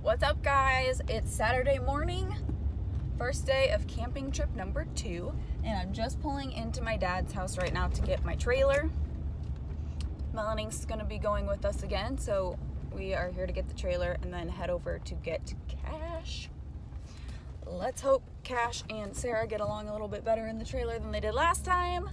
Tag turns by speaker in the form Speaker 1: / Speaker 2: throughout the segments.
Speaker 1: What's up, guys? It's Saturday morning, first day of camping trip number 2, and I'm just pulling into my dad's house right now to get my trailer. Melanie's gonna be going with us again, so we are here to get the trailer and then head over to get Cash. Let's hope Cash and Sarah get along a little bit better in the trailer than they did last time.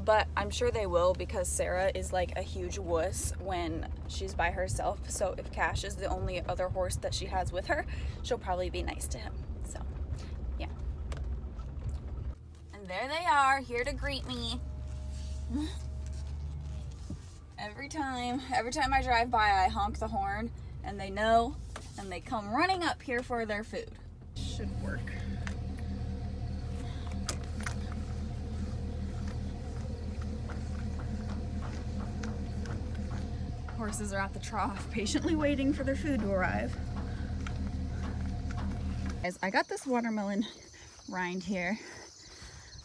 Speaker 1: But I'm sure they will, because Sarah is like a huge wuss when she's by herself. So if Cash is the only other horse that she has with her, she'll probably be nice to him. So, yeah. And there they are, here to greet me. Every time I drive by, I honk the horn, and they know, and they come running up here for their food. Should work. Horses are at the trough, patiently waiting for their food to arrive. Guys, I got this watermelon rind here,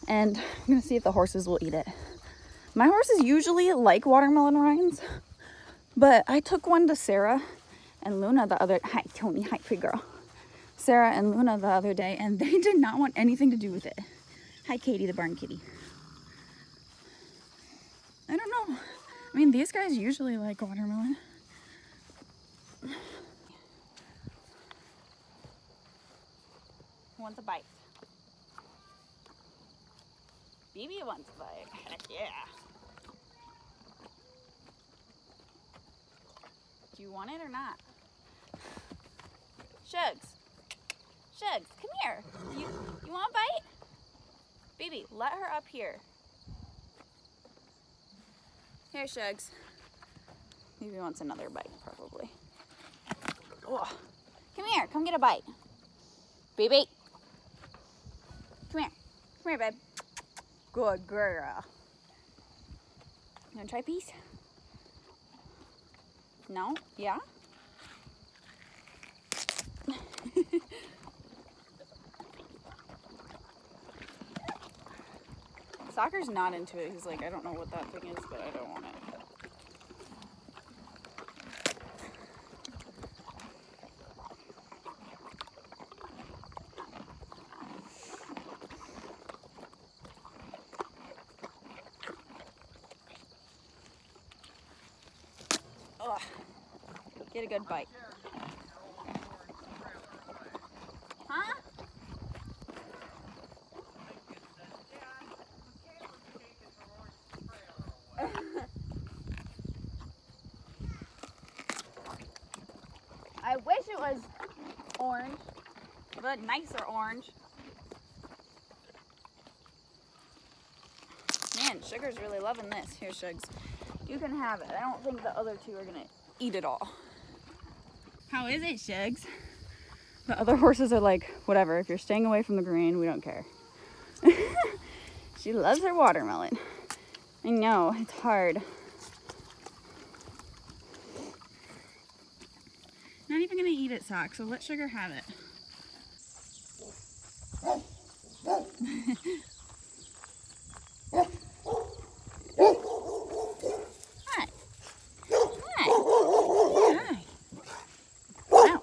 Speaker 1: and I'm gonna see if the horses will eat it. My horses usually like watermelon rinds, but I took one to Sarah and Luna the other, hi Tony, hi big girl. Sarah and Luna the other day, and they did not want anything to do with it. Hi Katie, the barn kitty. I don't know. I mean, these guys usually like watermelon. Who wants a bite? Baby wants a bite. Heck yeah. Do you want it or not? Shugs. Shugs, come here. You want a bite? Baby, let her up here. Here, Shugs. Maybe he wants another bite, probably. Oh, come here, come get a bite. Baby. Come here. Come here, babe. Good girl. You wanna try a piece? No? Yeah? Soccer's not into it. He's like, I don't know what that thing is, but I don't want it. Ugh. Get a good bite. Huh? I wish it was orange, but nicer orange. Man, Sugar's really loving this. Here, Shugs. You can have it. I don't think the other two are gonna eat it all. How is it, Shugs? The other horses are like, whatever, if you're staying away from the grain, we don't care. She loves her watermelon. I know, it's hard. Not even gonna eat it, Sock, so let Sugar have it. Hi. Hi. Hi. Wow.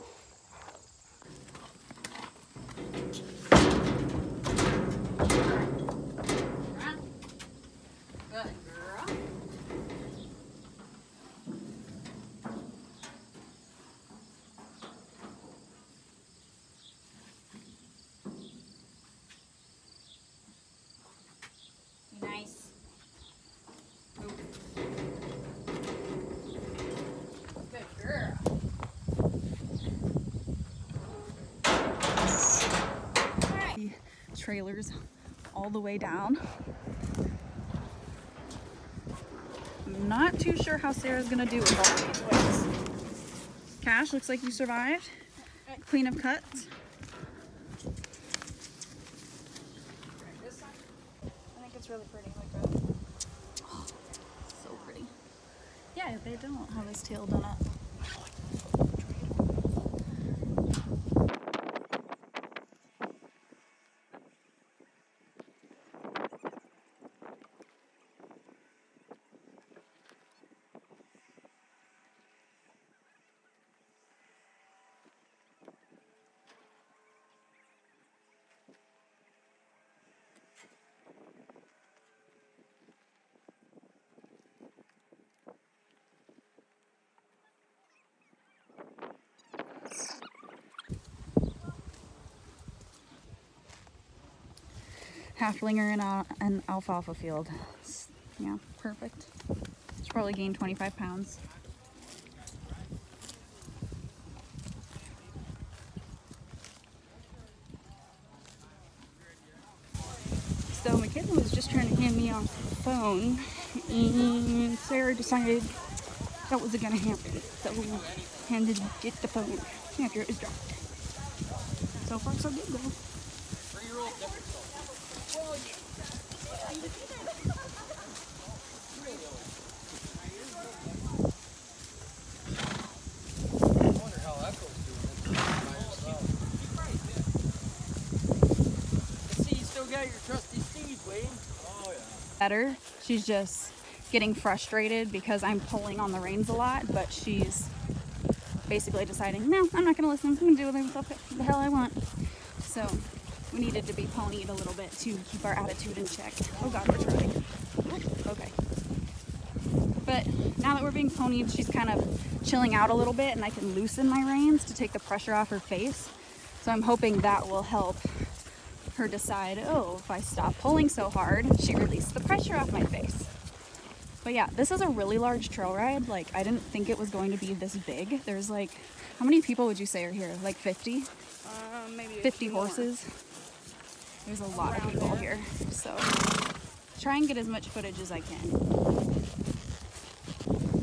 Speaker 1: Good girl. Nice. Ooh. Good girl. Alright. The trailers all the way down. I'm not too sure how Sarah's gonna do with all these weights. Cash, looks like you survived. Clean of cuts. I think it's really pretty like that. Oh, so pretty. Yeah, they don't have his tail done up. halflinger in an alfalfa field. Yeah, perfect. She's probably gained 25 pounds. So McKinley was just trying to hand me off the phone, and Sarah decided that wasn't gonna happen. So we handed it the phone after it was dropped. So far, so good though.
Speaker 2: Got your trusty steed, Wayne. Oh yeah.
Speaker 1: Better. She's just getting frustrated because I'm pulling on the reins a lot, but she's basically deciding, no, I'm not gonna listen. I'm gonna do what the hell I want. So we needed to be ponied a little bit to keep our attitude in check. Oh God, we're trying. Okay. But now that we're being ponied, she's kind of chilling out a little bit, and I can loosen my reins to take the pressure off her face. So I'm hoping that will help her decide, oh, if I stop pulling so hard, she released the pressure off my face. But yeah, this is a really large trail ride. Like, I didn't think it was going to be this big. There's like, how many people would you say are here? Like 50?
Speaker 3: Maybe
Speaker 1: 50 horses. There's a lot of people here. So try and get as much footage as I can.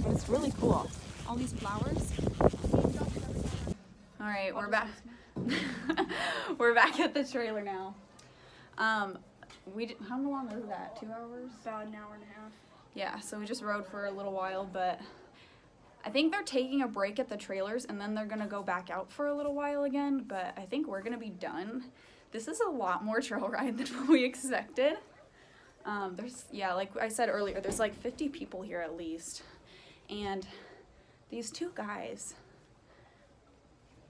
Speaker 1: But it's really cool. All these flowers. All right, we're back. We're back at the trailer now. How long was that? 2 hours?
Speaker 3: About an hour and a half.
Speaker 1: Yeah, so we just rode for a little while, but I think they're taking a break at the trailers and then they're gonna go back out for a little while again, but I think we're gonna be done. This is a lot more trail ride than what we expected. Yeah, like I said earlier, there's like 50 people here at least. And these two guys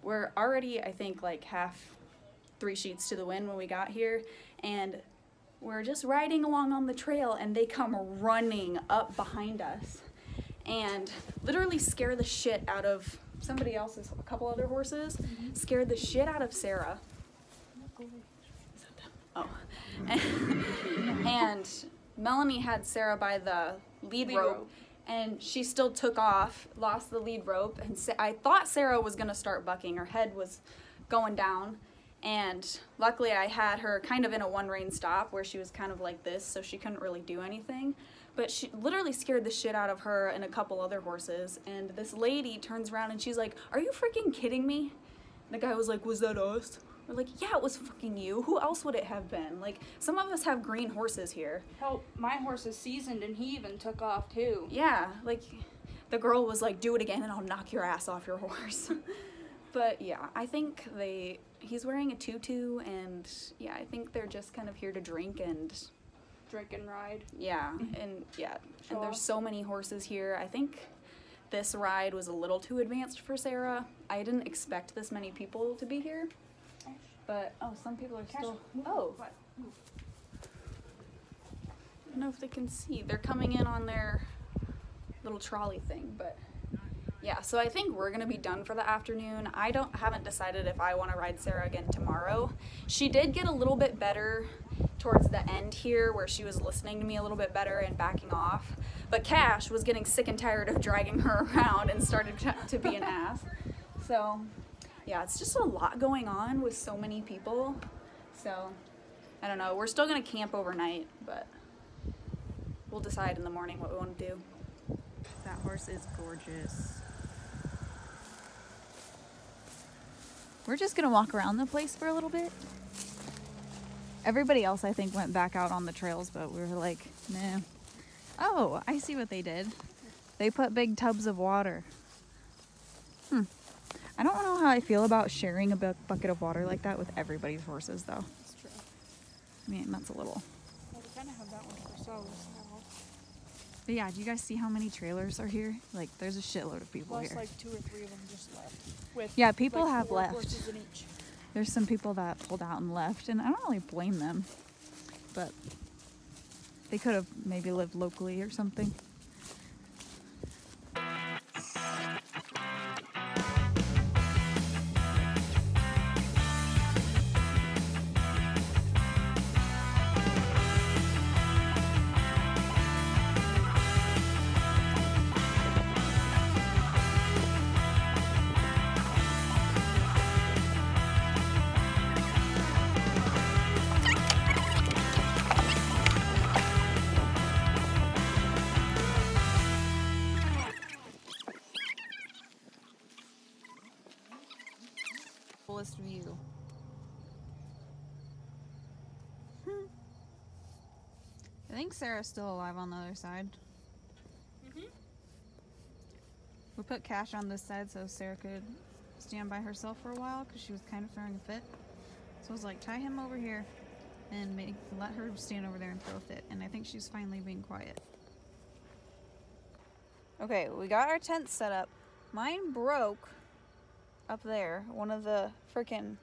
Speaker 1: were already, I think, like three sheets to the wind when we got here, and we're just riding along on the trail and they come running up behind us and literally scare the shit out of somebody else's, a couple other horses, scared the shit out of Sarah. Oh. And Melanie had Sarah by the lead rope, and she still took off, lost the lead rope, and I thought Sarah was gonna start bucking. Her head was going down, and luckily I had her kind of in a one rein stop where she was kind of like this, so she couldn't really do anything. But she literally scared the shit out of her and a couple other horses, and this lady turns around and she's like, "Are you freaking kidding me?" The guy was like, "Was that us?" We're like, "Yeah, it was fucking you. Who else would it have been? Like, some of us have green horses here."
Speaker 3: Hell, my horse is seasoned and he even took off too.
Speaker 1: Yeah, like, the girl was like, "Do it again and I'll knock your ass off your horse." But yeah, I think he's wearing a tutu, and yeah, I think they're just kind of here to drink and
Speaker 3: ride.
Speaker 1: Yeah, and there's so many horses here. I think this ride was a little too advanced for Sarah. I didn't expect this many people to be here. But, oh, some people are still, oh. I don't know if they can see. They're coming in on their little trolley thing, but yeah, so I think we're gonna be done for the afternoon. I haven't decided if I wanna ride Sarah again tomorrow. She did get a little bit better towards the end here where she was listening to me a little bit better and backing off. But Cash was getting sick and tired of dragging her around and started to be an ass. So yeah, it's just a lot going on with so many people. So, I don't know. We're still going to camp overnight, but we'll decide in the morning what we want to do. That horse is gorgeous. We're just going to walk around the place for a little bit. Everybody else, I think, went back out on the trails, but we were like, nah. Oh, I see what they did. They put big tubs of water. I don't know how I feel about sharing a bucket of water like that with everybody's horses, though.
Speaker 3: That's true.
Speaker 1: I mean, that's a little.
Speaker 3: Well, we kind of have that one for ourselves.
Speaker 1: But yeah, do you guys see how many trailers are here? Like, there's a shitload of people
Speaker 3: Plus,
Speaker 1: here.
Speaker 3: like 2 or 3 of them just left. With,
Speaker 1: yeah, people
Speaker 3: like,
Speaker 1: have
Speaker 3: 4
Speaker 1: left.
Speaker 3: horses in each.
Speaker 1: There's some people that pulled out and left, and I don't really blame them. But they could have maybe lived locally or something. think Sarah's still alive on the other side. We put Cash on this side so Sarah could stand by herself for a while because she was kind of throwing a fit. So I was like, tie him over here and let her stand over there and throw a fit. And I think she's finally being quiet. Okay, we got our tent set up. Mine broke up there. One of the freaking,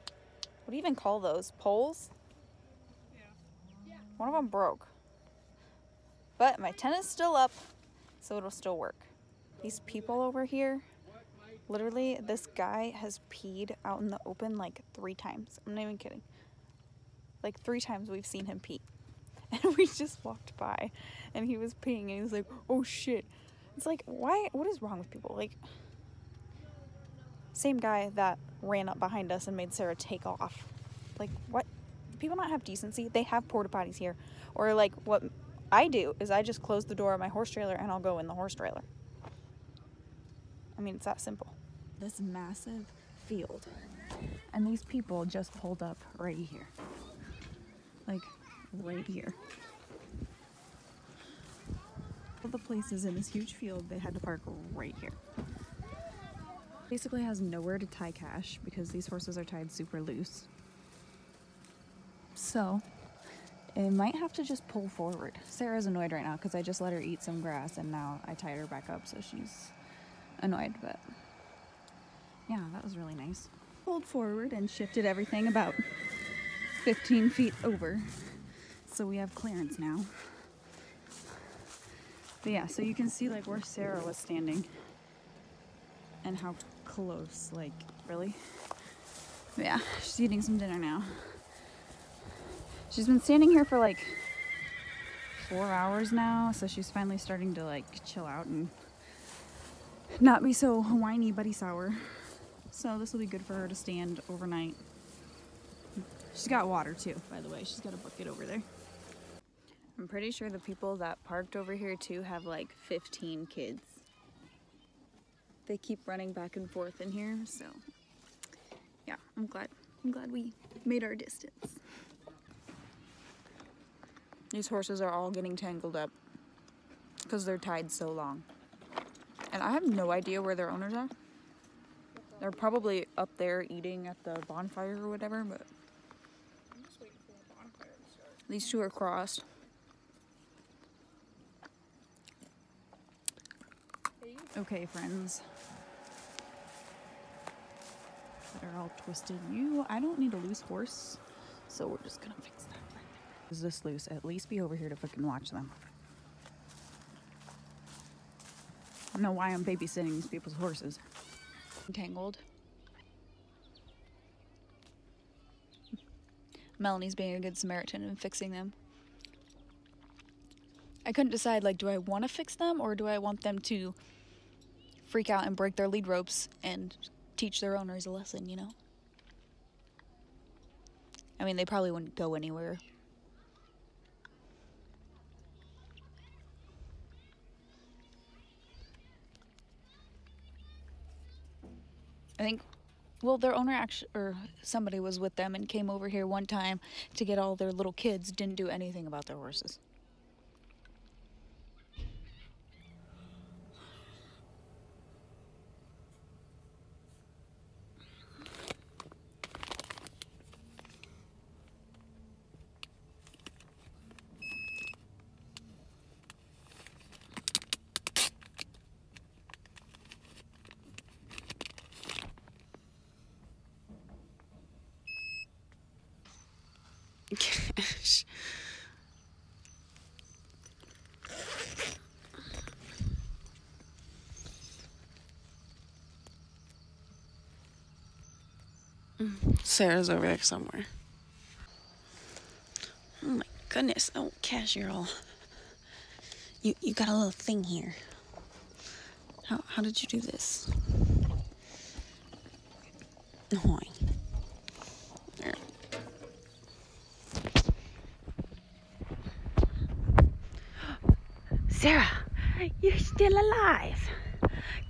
Speaker 1: what do you even call those? Poles? Yeah. One of them broke. But my tent is still up, so it'll still work. These people over here, literally, this guy has peed out in the open like 3 times. I'm not even kidding. Like 3 times we've seen him pee. And we just walked by and he was peeing and he was like, oh shit. It's like, why? What is wrong with people? Like, same guy that ran up behind us and made Sarah take off. Like, what? Do people not have decency? They have porta potties here. Or like what I do is I just close the door of my horse trailer and I'll go in the horse trailer. I mean, it's that simple. This massive field. And these people just pulled up right here. Like, right here. All the places in this huge field, they had to park right here. Basically has nowhere to tie Cash because these horses are tied super loose. So, it might have to just pull forward. Sarah's annoyed right now because I just let her eat some grass and now I tied her back up, so she's annoyed, but yeah, that was really nice. Pulled forward and shifted everything about 15 feet over, so we have clearance now. But yeah, so you can see like where Sarah was standing and how close, like, really. But yeah, she's eating some dinner now. She's been standing here for like 4 hours now, so she's finally starting to like chill out and not be so whiny buddy sour. So this will be good for her to stand overnight. She's got water too, by the way. She's got a bucket over there. I'm pretty sure the people that parked over here too have like 15 kids. They keep running back and forth in here, so yeah, I'm glad we made our distance. These horses are all getting tangled up because they're tied so long. And I have no idea where their owners are. They're probably up there eating at the bonfire or whatever, but
Speaker 3: I'm just waiting for the bonfire to start.
Speaker 1: these two are crossed. Okay, friends. That are all twisted. I don't need a loose horse, so we're just gonna fix that right there. Is this loose? At least be over here to fucking watch them. I don't know why I'm babysitting these people's horses. Entangled. Melanie's being a good Samaritan and fixing them. I couldn't decide, like, do I want to fix them or do I want them to freak out and break their lead ropes and teach their owners a lesson, you know? I mean, they probably wouldn't go anywhere. I think, well, their owner actually, or somebody was with them and came over here one time to get all their little kids, didn't do anything about their horses. Gosh. Sarah's over there somewhere. Oh my goodness. Oh, Cash, you're all... You got a little thing here. How did you do this? Ahoy. There. Sarah, you're still alive.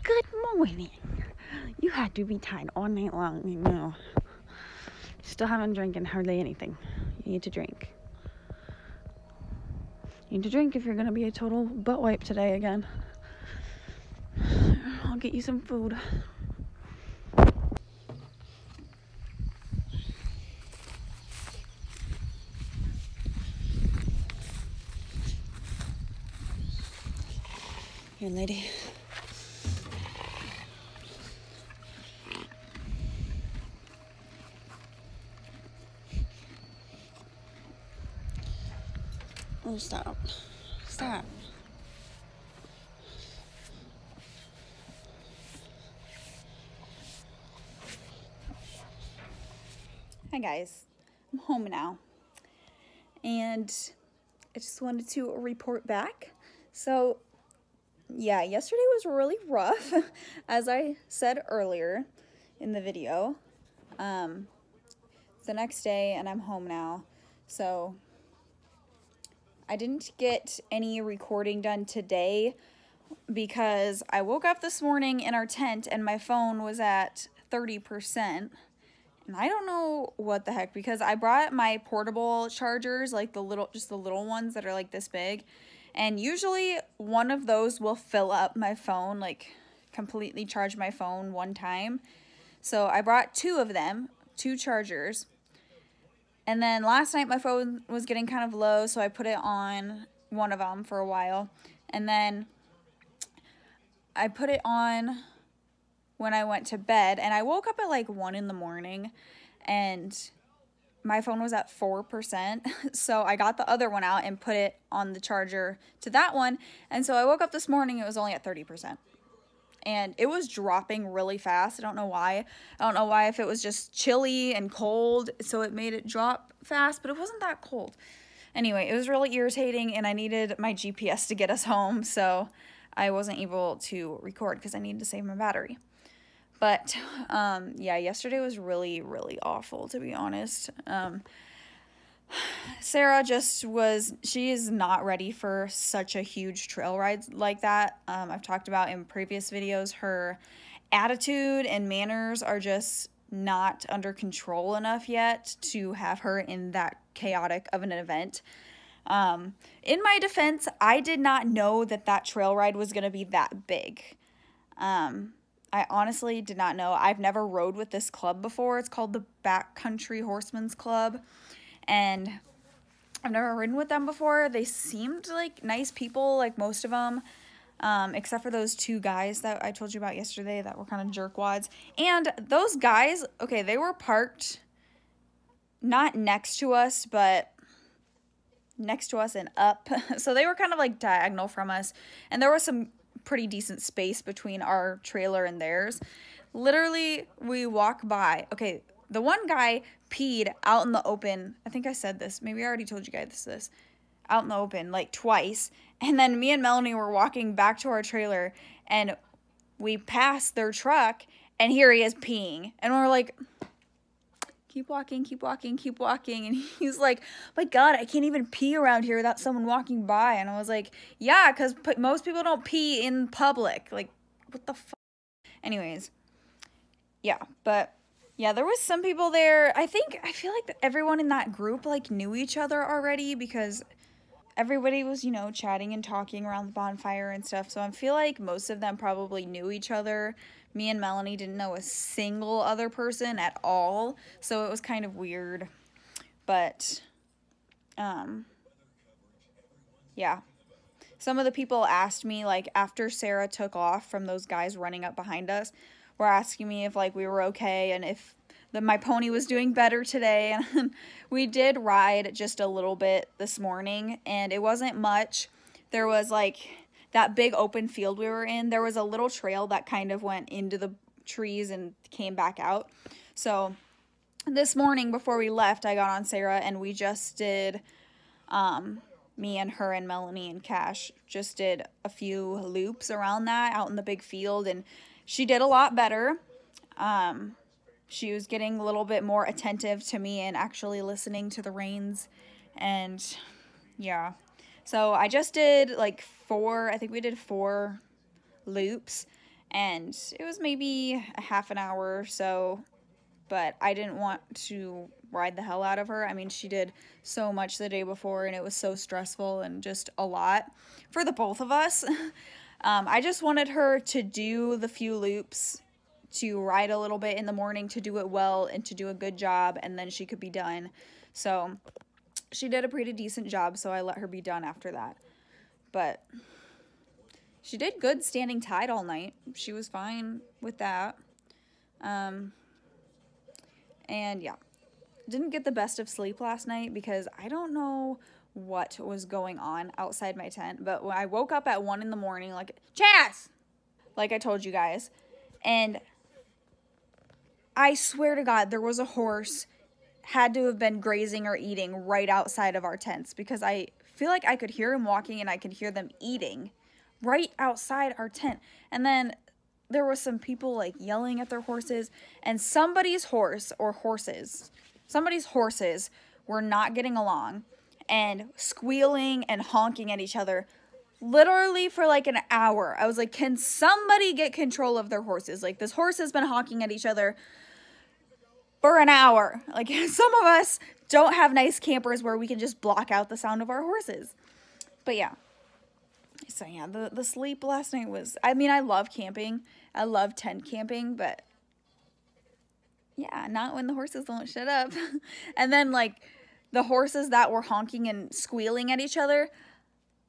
Speaker 1: Good morning. You had to be tied all night long, you know. Still haven't drinking hardly anything. You need to drink. Need to drink if you're gonna be a total butt wipe today again. I'll get you some food. Here, lady. Oh, stop. Stop. Hi guys, I'm home now, and I just wanted to report back. So yeah, yesterday was really rough, as I said earlier in the video. It's the next day and I'm home now, so I didn't get any recording done today because I woke up this morning in our tent and my phone was at 30%. And I don't know what the heck, because I brought my portable chargers, like just the little ones that are like this big. And usually one of those will fill up my phone, like completely charge my phone one time. So I brought two of them, two chargers. And then last night my phone was getting kind of low, so I put it on one of them for a while. And then I put it on when I went to bed, and I woke up at like 1 in the morning and my phone was at 4%. So I got the other one out and put it on the charger to that one. And so I woke up this morning, it was only at 30%. And it was dropping really fast. I don't know why. I don't know why, if it was just chilly and cold, so it made it drop fast, but it wasn't that cold. Anyway, it was really irritating, and I needed my GPS to get us home, so I wasn't able to record because I needed to save my battery. But, yeah, yesterday was really, really awful, to be honest. Sarah she is not ready for such a huge trail ride like that. I've talked about in previous videos, her attitude and manners are just not under control enough yet to have her in that chaotic of an event. In my defense, I did not know that trail ride was going to be that big. I honestly did not know. I've never rode with this club before. It's called the Backcountry Horsemen's Club, and I've never ridden with them before. They seemed like nice people, like most of them, except for those two guys that I told you about yesterday that were kind of jerkwads. And those guys, okay, they were parked not next to us, but next to us and up. So they were kind of like diagonal from us, and there was some pretty decent space between our trailer and theirs. Literally, we walk by. Okay, the one guy peed out in the open. I think I said this. Maybe I already told you guys this. Out in the open, like twice. And then me and Melanie were walking back to our trailer, and we passed their truck, and here he is peeing. And we're like, keep walking, keep walking, keep walking. And he's like, my God, I can't even pee around here without someone walking by. And I was like, yeah, because most people don't pee in public. Like, what the fuck? Anyways, yeah, but yeah, there was some people there. I feel like everyone in that group like knew each other already, because everybody was, chatting and talking around the bonfire and stuff. So I feel like most of them probably knew each other. Me and Melanie didn't know a single other person at all, so it was kind of weird. But, yeah. Some of the people asked me, like, after Sarah took off from those guys running up behind us, were asking me if, like, we were okay and if my pony was doing better today. And we did ride just a little bit this morning, and it wasn't much. There was, like, that big open field we were in, there was a little trail that kind of went into the trees and came back out. So this morning before we left, I got on Sarah, and we just did, me and her and Melanie and Cash just did a few loops around that out in the big field, and she did a lot better. She was getting a little bit more attentive to me and actually listening to the reins, and yeah. So I just did like I think we did 4 loops, and it was maybe a half an hour or so but I didn't want to ride the hell out of her. I mean, she did so much the day before, and it was so stressful and just a lot for the both of us. I just wanted her to do the few loops, to ride a little bit in the morning, to do it well and to do a good job, and then she could be done. So she did a pretty decent job, so I let her be done after that. But she did good standing tied all night. She was fine with that. And yeah, didn't get the best of sleep last night because I don't know what was going on outside my tent. But when I woke up at 1 in the morning, like, Chas! Like I told you guys. And I swear to God, there was a horse had to have been grazing or eating right outside of our tents because I feel like I could hear him walking and I could hear them eating right outside our tent. And then there was some people like yelling at their horses, and somebody's horse or horses, somebody's horses were not getting along and squealing and honking at each other literally for like an hour. I was like, can somebody get control of their horses? Like, this horse has been honking at each other for an hour. Like, some of us don't have nice campers where we can just block out the sound of our horses. But yeah. So yeah, the sleep last night was, I mean, I love camping. I love tent camping, but yeah, not when the horses don't shut up. And then like the horses that were honking and squealing at each other,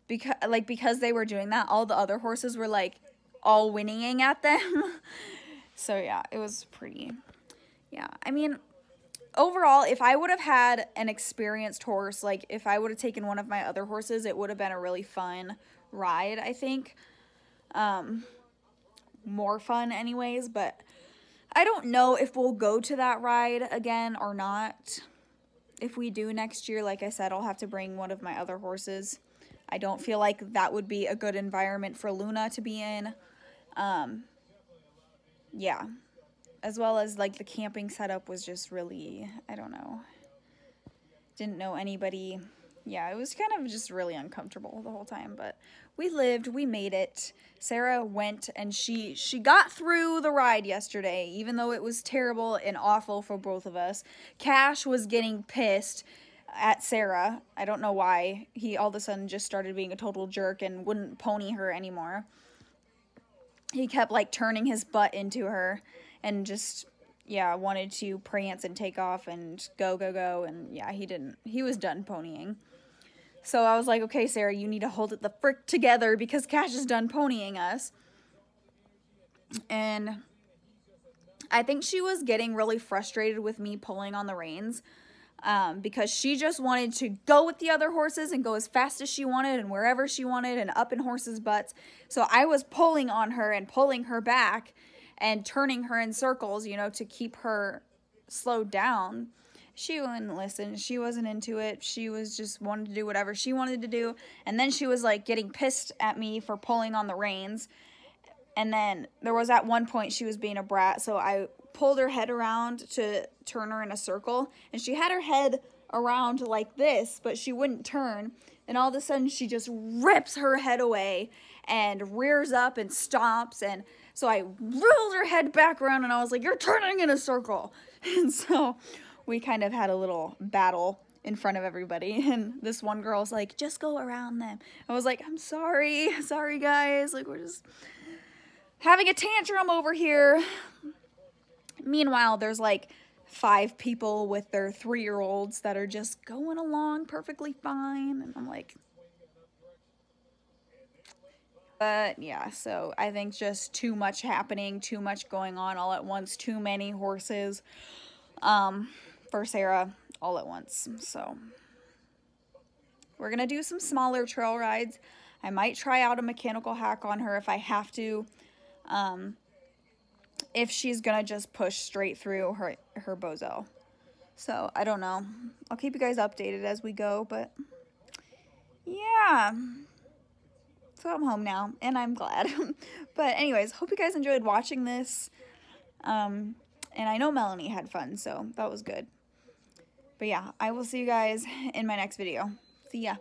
Speaker 1: because they were doing that, all the other horses were like all whinnying at them. So yeah, it was pretty, yeah. I mean, overall, if I would have had an experienced horse, like if I would have taken one of my other horses, it would have been a really fun ride, I think. More fun anyways, but I don't know if we'll go to that ride again or not. If we do next year, like I said, I'll have to bring one of my other horses. I don't feel like that would be a good environment for Luna to be in. Yeah. As well as like the camping setup was just really, I don't know. Didn't know anybody. Yeah, it was kind of just really uncomfortable the whole time, but we lived, we made it. Sarah went and she got through the ride yesterday, even though it was terrible and awful for both of us. Cash was getting pissed at Sarah. I don't know why. He all of a sudden just started being a total jerk and wouldn't pony her anymore. He kept like turning his butt into her and just, yeah, wanted to prance and take off and go, and yeah, he was done ponying. So I was like, okay, Sarah, you need to hold it the frick together because Cash is done ponying us. And I think she was getting really frustrated with me pulling on the reins because she just wanted to go with the other horses and go as fast as she wanted and wherever she wanted and up in horses' butts. So I was pulling on her and pulling her back and turning her in circles, you know, to keep her slowed down. She wouldn't listen. She wasn't into it. She was just wanted to do whatever she wanted to do. And then she was like getting pissed at me for pulling on the reins. And then there was at one point she was being a brat. So I pulled her head around to turn her in a circle. And she had her head around like this, but she wouldn't turn. And all of a sudden she just rips her head away and rears up and stomps. And so I rolled her head back around and I was like, you're turning in a circle. And so we kind of had a little battle in front of everybody, and this one girl's like, just go around them. I was like, I'm sorry guys, like we're just having a tantrum over here. Meanwhile, there's like 5 people with their 3-year-olds that are just going along perfectly fine, and I'm like, but yeah, so I think just too much happening, too much going on all at once, too many horses for Sarah all at once. So we're gonna do some smaller trail rides. I might try out a mechanical hack on her if I have to, if she's gonna just push straight through her bozo. So I don't know, I'll keep you guys updated as we go, but yeah, so I'm home now and I'm glad. But anyways, hope you guys enjoyed watching this, and I know Melanie had fun, so that was good. But yeah, I will see you guys in my next video. See ya.